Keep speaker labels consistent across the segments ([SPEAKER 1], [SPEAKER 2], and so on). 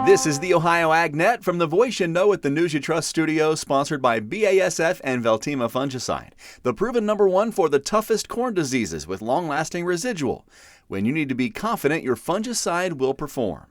[SPEAKER 1] This is the Ohio AgNet from the Voice You Know at the News You Trust studio, sponsored by BASF and Veltima Fungicide, the proven #1 for the toughest corn diseases with long-lasting residual. When you need to be confident your fungicide will perform.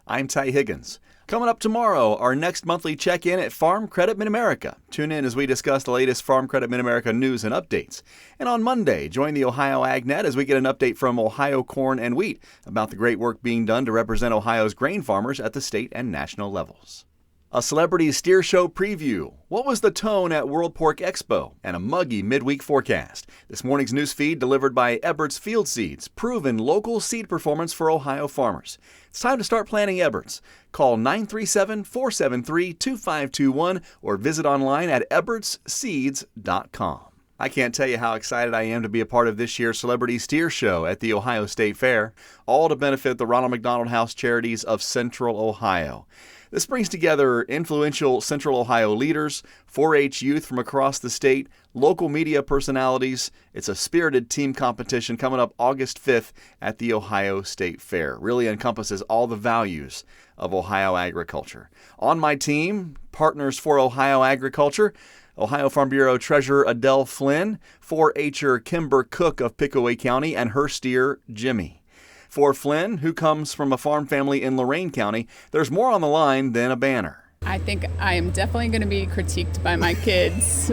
[SPEAKER 1] I'm Ty Higgins. Coming up tomorrow, our next monthly check-in at Farm Credit Mid-America. Tune in as we discuss the latest Farm Credit Mid-America news and updates. And on Monday, join the Ohio AgNet as we get an update from Ohio Corn and Wheat about the great work being done to represent Ohio's grain farmers at the state and national levels. A celebrity steer show preview. What was the tone at World Pork Expo? And a muggy midweek forecast. This morning's news feed delivered by Ebert's Field Seeds, proven local seed performance for Ohio farmers. It's time to start planting Ebert's. Call 937-473-2521 or visit online at ebertsseeds.com. I can't tell you how excited I am to be a part of this year's Celebrity Steer Show at the Ohio State Fair, all to benefit the Ronald McDonald House Charities of Central Ohio. This brings together influential Central Ohio leaders, 4-H youth from across the state, local media personalities. It's a spirited team competition coming up August 5th at the Ohio State Fair. Really encompasses all the values of Ohio agriculture. On my team, Partners for Ohio Agriculture, Ohio Farm Bureau Treasurer Adele Flynn, 4-H'er Kimber Cook of Pickaway County, and her steer, Jimmy. For Flynn, who comes from a farm family in Lorain County, there's more on the line than a banner.
[SPEAKER 2] I think I am definitely going to be critiqued by my kids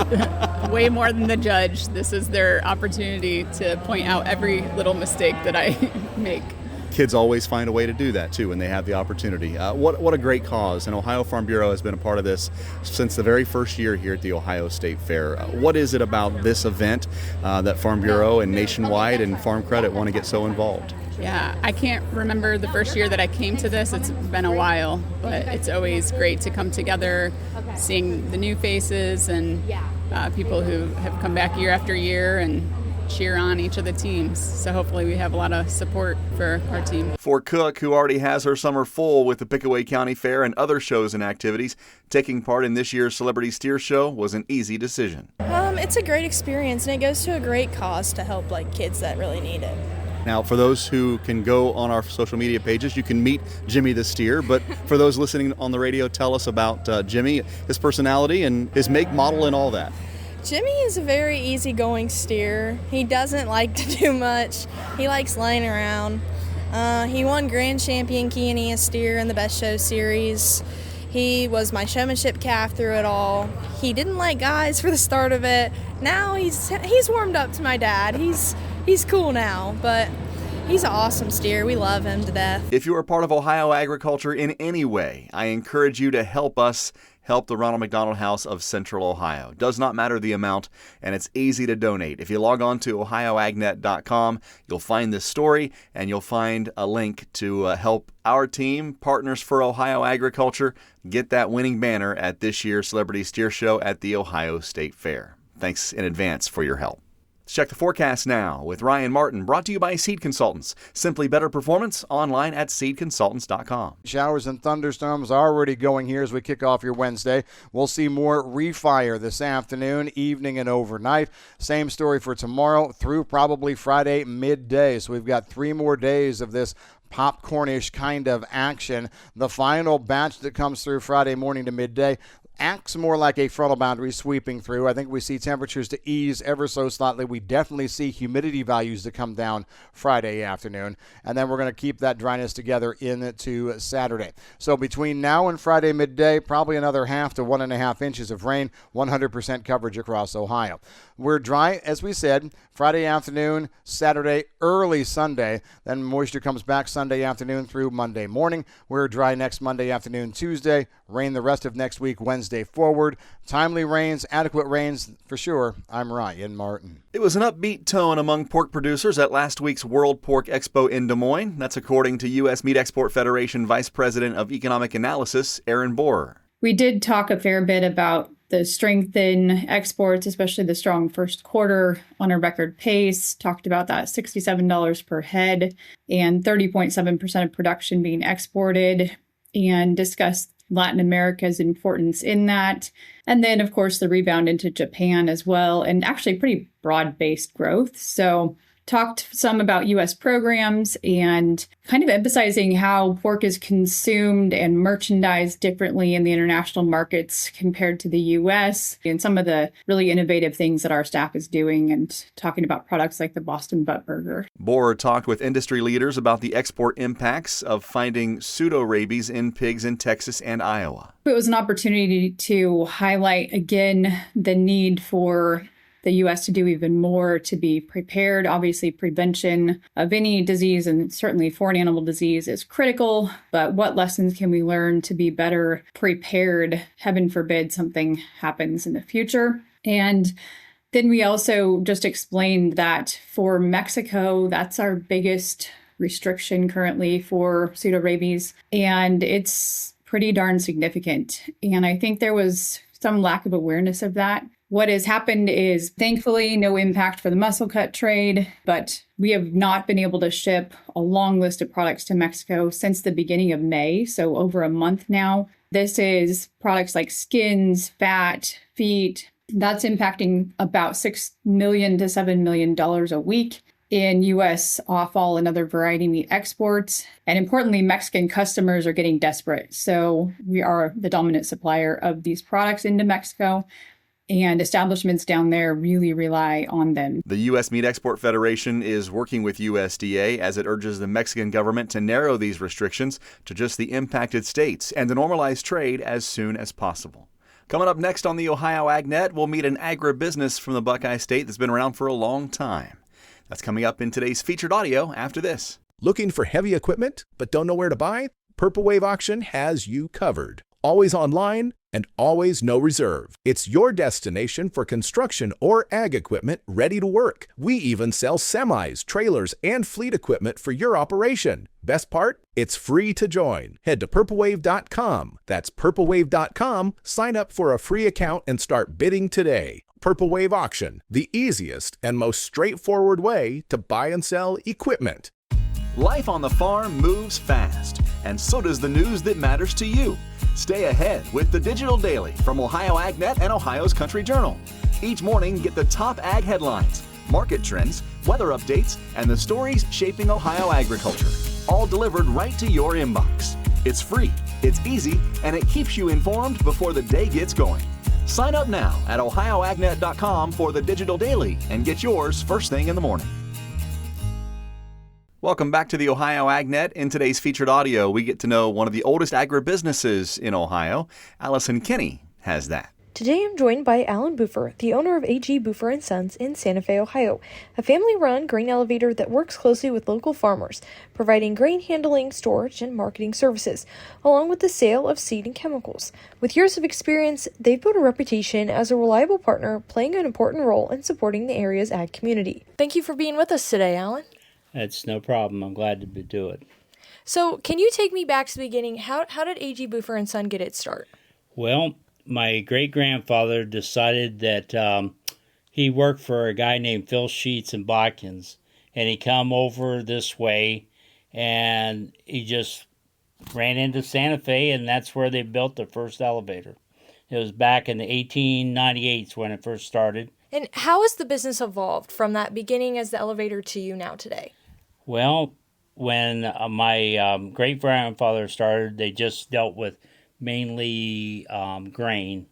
[SPEAKER 2] way more than the judge. This is their opportunity to point out every little mistake that I make.
[SPEAKER 1] Kids always find a way to do that, too, when they have the opportunity. What a great cause, and Ohio Farm Bureau has been a part of this since the very first year here at the Ohio State Fair. What is it about this event that Farm Bureau and Nationwide and Farm Credit want to get so involved?
[SPEAKER 2] Yeah, I can't remember the first year that I came to this. It's been a while, but it's always great to come together, seeing the new faces and people who have come back year after year and cheer on each of the teams. So hopefully we have a lot of support for our team.
[SPEAKER 1] For Cook, who already has her summer full with the Pickaway County Fair and other shows and activities, taking part in this year's Celebrity Steer Show was an easy decision.
[SPEAKER 3] It's a great experience, and it goes to a great cause to help kids that really need it.
[SPEAKER 1] Now, for those who can go on our social media pages, you can meet Jimmy the steer. But for those listening on the radio, tell us about Jimmy, his personality, and his make, model, and all that.
[SPEAKER 3] Jimmy is a very easygoing steer. He doesn't like to do much. He likes laying around. He won Grand Champion Keanea steer in the Best Show series. He was my showmanship calf through it all. He didn't like guys for the start of it. Now he's warmed up to my dad. He's cool now, but he's an awesome steer. We love him to death.
[SPEAKER 1] If you are part of Ohio agriculture in any way, I encourage you to help us help the Ronald McDonald House of Central Ohio. Does not matter the amount, and it's easy to donate. If you log on to ohioagnet.com, you'll find this story, and you'll find a link to help our team, Partners for Ohio Agriculture, get that winning banner at this year's Celebrity Steer Show at the Ohio State Fair. Thanks in advance for your help. Let's check the forecast now with Ryan Martin, brought to you by Seed Consultants. Simply better performance, online at seedconsultants.com.
[SPEAKER 4] Showers and thunderstorms already going here as we kick off your Wednesday. We'll see more refire this afternoon, evening, and overnight. Same story for tomorrow through probably Friday midday. So we've got 3 more days of this popcornish kind of action. The final batch that comes through Friday morning to midday acts more like a frontal boundary sweeping through. I think we see temperatures to ease ever so slightly. We definitely see humidity values to come down Friday afternoon, and then we're going to keep that dryness together into Saturday. So between now and Friday midday, probably another 1/2 to 1.5 inches of rain, 100% coverage across Ohio. We're dry, as we said, Friday afternoon, Saturday, early Sunday. Then moisture comes back Sunday afternoon through Monday morning. We're dry next Monday afternoon, Tuesday. Rain the rest of next week, Wednesday forward. Timely rains, adequate rains for sure. I'm Ryan Martin.
[SPEAKER 1] It was an upbeat tone among pork producers at last week's World Pork Expo in Des Moines. That's according to U.S. Meat Export Federation Vice President of Economic Analysis, Aaron Borer.
[SPEAKER 5] We did talk a fair bit about the strength in exports, especially the strong first quarter on a record pace. Talked about that $67 per head and 30.7% of production being exported, and discussed Latin America's importance in that. And then, of course, the rebound into Japan as well, and actually pretty broad-based growth. So talked some about U.S. programs and kind of emphasizing how pork is consumed and merchandised differently in the international markets compared to the U.S. and some of the really innovative things that our staff is doing, and talking about products like the Boston Butt Burger.
[SPEAKER 1] Borer talked with industry leaders about the export impacts of finding pseudorabies in pigs in Texas and Iowa.
[SPEAKER 5] It was an opportunity to highlight again the need for the U.S. to do even more to be prepared. Obviously, prevention of any disease, and certainly foreign animal disease, is critical. But what lessons can we learn to be better prepared? Heaven forbid something happens in the future. And then we also just explained that for Mexico, that's our biggest restriction currently for pseudorabies. And it's pretty darn significant. And I think there was some lack of awareness of that. What has happened is, thankfully, no impact for the muscle cut trade, but we have not been able to ship a long list of products to Mexico since the beginning of May, so over a month now. This is products like skins, fat, feet. That's impacting about $6 million to $7 million a week in U.S. offal and other variety meat exports. And importantly, Mexican customers are getting desperate. So we are the dominant supplier of these products into Mexico, and establishments down there really rely on them.
[SPEAKER 1] The U.S. Meat Export Federation is working with USDA as it urges the Mexican government to narrow these restrictions to just the impacted states and to normalize trade as soon as possible. Coming up next on the Ohio AgNet, we'll meet an agribusiness from the Buckeye State that's been around for a long time. That's coming up in today's featured audio after this.
[SPEAKER 6] Looking for heavy equipment but don't know where to buy? Purple Wave Auction has you covered. Always online and always no reserve. It's your destination for construction or ag equipment ready to work. We even sell semis, trailers, and fleet equipment for your operation. Best part? It's free to join. Head to purplewave.com. That's purplewave.com. Sign up for a free account and start bidding today. Purple Wave Auction, the easiest and most straightforward way to buy and sell equipment.
[SPEAKER 1] Life on the farm moves fast, and so does the news that matters to you. Stay ahead with the Digital Daily from Ohio AgNet and Ohio's Country Journal. Each morning, get the top ag headlines, market trends, weather updates, and the stories shaping Ohio agriculture, all delivered right to your inbox. It's free, it's easy, and it keeps you informed before the day gets going. Sign up now at ohioagnet.com for the Digital Daily and get yours first thing in the morning. Welcome back to the Ohio AgNet. In today's featured audio, we get to know one of the oldest agribusinesses in Ohio. Allison Kinney has that.
[SPEAKER 7] Today I'm joined by Alan Buffer, the owner of A.G. Buffer & Sons in Santa Fe, Ohio, a family-run grain elevator that works closely with local farmers, providing grain handling, storage, and marketing services, along with the sale of seed and chemicals. With years of experience, they've built a reputation as a reliable partner, playing an important role in supporting the area's ag community. Thank you for being with us today, Alan.
[SPEAKER 8] That's no problem. I'm glad to do it.
[SPEAKER 7] So, can you take me back to the beginning? How did A.G. Buffer & Son get its start?
[SPEAKER 8] Well, my great-grandfather decided that he worked for a guy named Phil Sheets in Botkins, and he come over this way, and he just ran into Santa Fe, and that's where they built the first elevator. It was back in the 1898 when it first started.
[SPEAKER 7] And how has the business evolved from that beginning as the elevator to you now today?
[SPEAKER 8] Well, when my great-grandfather started, they just dealt with mainly grain.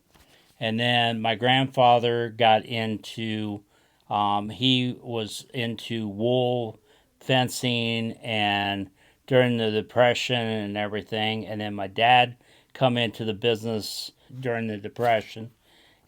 [SPEAKER 8] And then my grandfather got into, he was into wool fencing and during the Depression and everything. And then my dad come into the business during the Depression.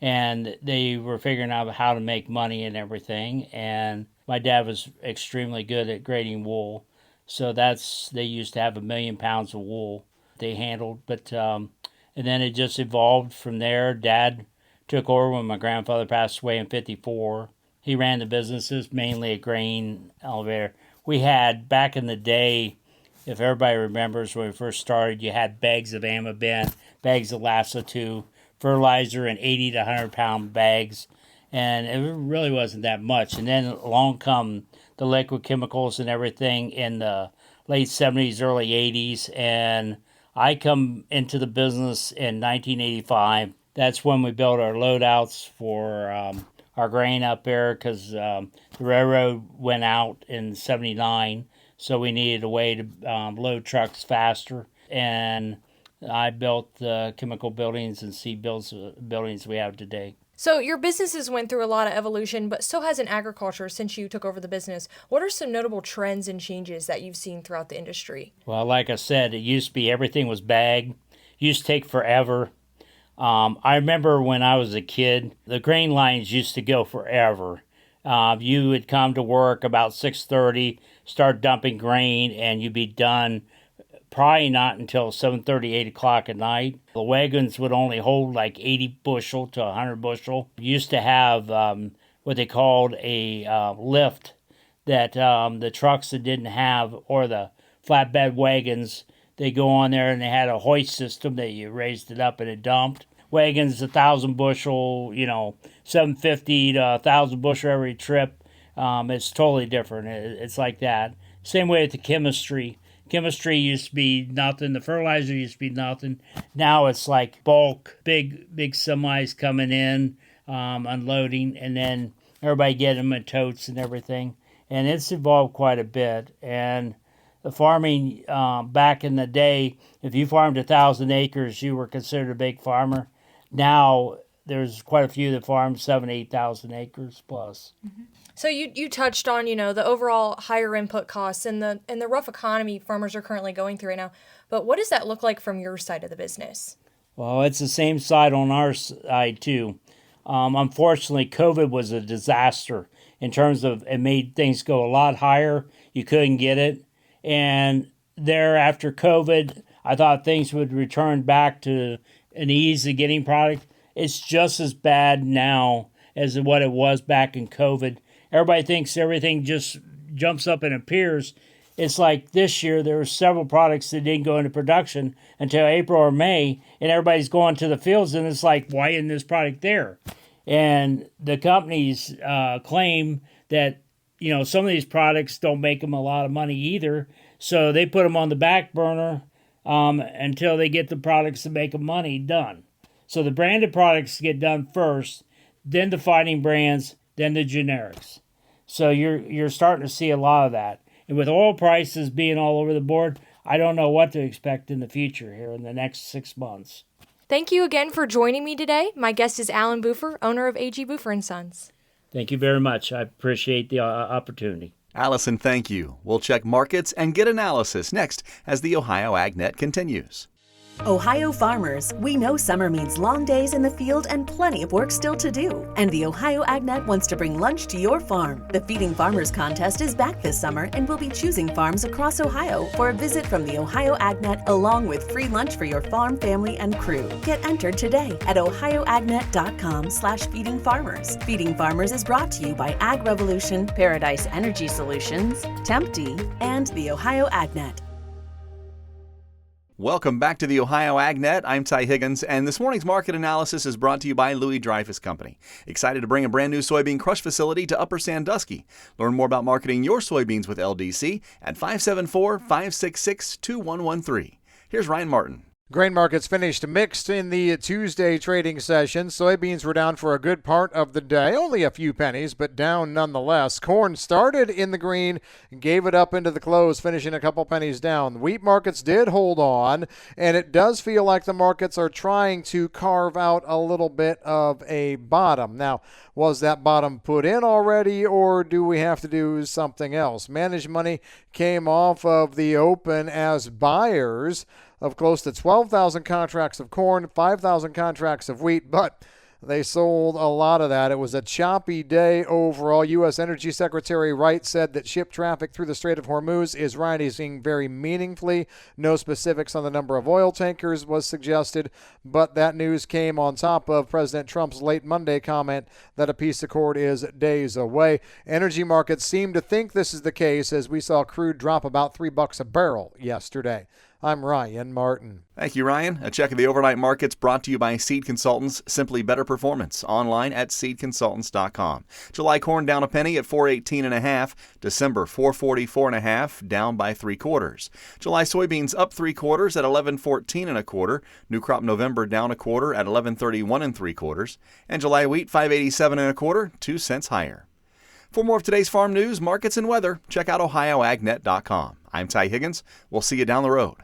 [SPEAKER 8] And they were figuring out how to make money and everything. And my dad was extremely good at grading wool. So they used to have 1 million pounds of wool they handled. But and then it just evolved from there. Dad took over when my grandfather passed away in 1954. He ran the businesses, mainly a grain elevator. We had, back in the day, if everybody remembers when we first started, you had bags of Amabent, bags of Lasso-2, fertilizer in 80 to 100 pound bags, and it really wasn't that much. And then along come the liquid chemicals and everything in the late 70s, early 80s, and I come into the business in 1985. That's when we built our loadouts for our grain up there because the railroad went out in '79, so we needed a way to load trucks faster. And I built the chemical buildings and seed buildings we have today.
[SPEAKER 7] So your businesses went through a lot of evolution, but so has in agriculture since you took over the business. What are some notable trends and changes that you've seen throughout the industry?
[SPEAKER 8] Well, like I said, it used to be everything was bagged. It used to take forever. I remember when I was a kid, the grain lines used to go forever. You would come to work about 6:30, start dumping grain, and you'd be done probably not until 7:30, 8 o'clock at night. The wagons would only hold like 80 bushel to 100 bushel. You used to have what they called a lift that the trucks that didn't have, or the flatbed wagons, they go on there and they had a hoist system that you raised it up and it dumped. Wagons, 1,000 bushel, 750 to 1,000 bushel every trip. It's totally different. It's like that. Same way with the chemistry. Chemistry used to be nothing. The fertilizer used to be nothing. Now it's like bulk, big semis coming in, unloading, and then everybody get them in totes and everything. And it's evolved quite a bit. And the farming back in the day, if you farmed 1,000 acres, you were considered a big farmer. Now there's quite a few that farm 7,000, 8,000 acres plus.
[SPEAKER 7] Mm-hmm. So you touched on, the overall higher input costs and the rough economy farmers are currently going through right now. But what does that look like from your side of the business?
[SPEAKER 8] Well, it's the same side on our side too. Unfortunately, COVID was a disaster in terms of it made things go a lot higher. You couldn't get it. And there after COVID, I thought things would return back to an ease of getting product. It's just as bad now as what it was back in COVID. Everybody thinks everything just jumps up and appears. It's like this year there were several products that didn't go into production until April or May, and everybody's going to the fields, and it's like, why isn't this product there? And the companies claim that, some of these products don't make them a lot of money either, so they put them on the back burner until they get the products that make them money done. So the branded products get done first, then the fighting brands, then the generics. So you're starting to see a lot of that. And with oil prices being all over the board, I don't know what to expect in the future here in the next 6 months.
[SPEAKER 7] Thank you again for joining me today. My guest is Alan Buffer, owner of AG Buffer & Sons.
[SPEAKER 8] Thank you very much. I appreciate the opportunity.
[SPEAKER 1] Allison, thank you. We'll check markets and get analysis next as the Ohio AgNet continues.
[SPEAKER 9] Ohio farmers, we know summer means long days in the field and plenty of work still to do. And the Ohio AgNet wants to bring lunch to your farm. The Feeding Farmers contest is back this summer and we'll be choosing farms across Ohio for a visit from the Ohio AgNet along with free lunch for your farm, family, and crew. Get entered today at ohioagnet.com/feedingfarmers. Feeding Farmers is brought to you by Ag Revolution, Paradise Energy Solutions, Tempty, and the Ohio AgNet.
[SPEAKER 1] Welcome back to the Ohio AgNet. I'm Ty Higgins, and this morning's market analysis is brought to you by Louis Dreyfus Company. Excited to bring a brand new soybean crush facility to Upper Sandusky. Learn more about marketing your soybeans with LDC at 574-566-2113. Here's Ryan Martin.
[SPEAKER 4] Grain markets finished mixed in the Tuesday trading session. Soybeans were down for a good part of the day, only a few pennies, but down nonetheless. Corn started in the green, gave it up into the close, finishing a couple pennies down. Wheat markets did hold on, and it does feel like the markets are trying to carve out a little bit of a bottom. Now, was that bottom put in already, or do we have to do something else? Managed money came off of the open as buyers of close to 12,000 contracts of corn, 5,000 contracts of wheat, but they sold a lot of that. It was a choppy day overall. U.S. Energy Secretary Wright said that ship traffic through the Strait of Hormuz is rising very meaningfully. No specifics on the number of oil tankers was suggested, but that news came on top of President Trump's late Monday comment that a peace accord is days away. Energy markets seem to think this is the case as we saw crude drop about $3 a barrel yesterday. I'm Ryan Martin.
[SPEAKER 1] Thank you, Ryan. A check of the overnight markets brought to you by Seed Consultants. Simply better performance. Online at seedconsultants.com. July corn down a penny at 4.18 December 4.44 down by 3/4. July soybeans up 3/4 at 11.14 1/4. New crop November down 1/4 at 11.31 3/4. And July wheat 5.87 1/4, 2 cents higher. For more of today's farm news, markets, and weather, check out OhioAgNet.com. I'm Ty Higgins. We'll see you down the road.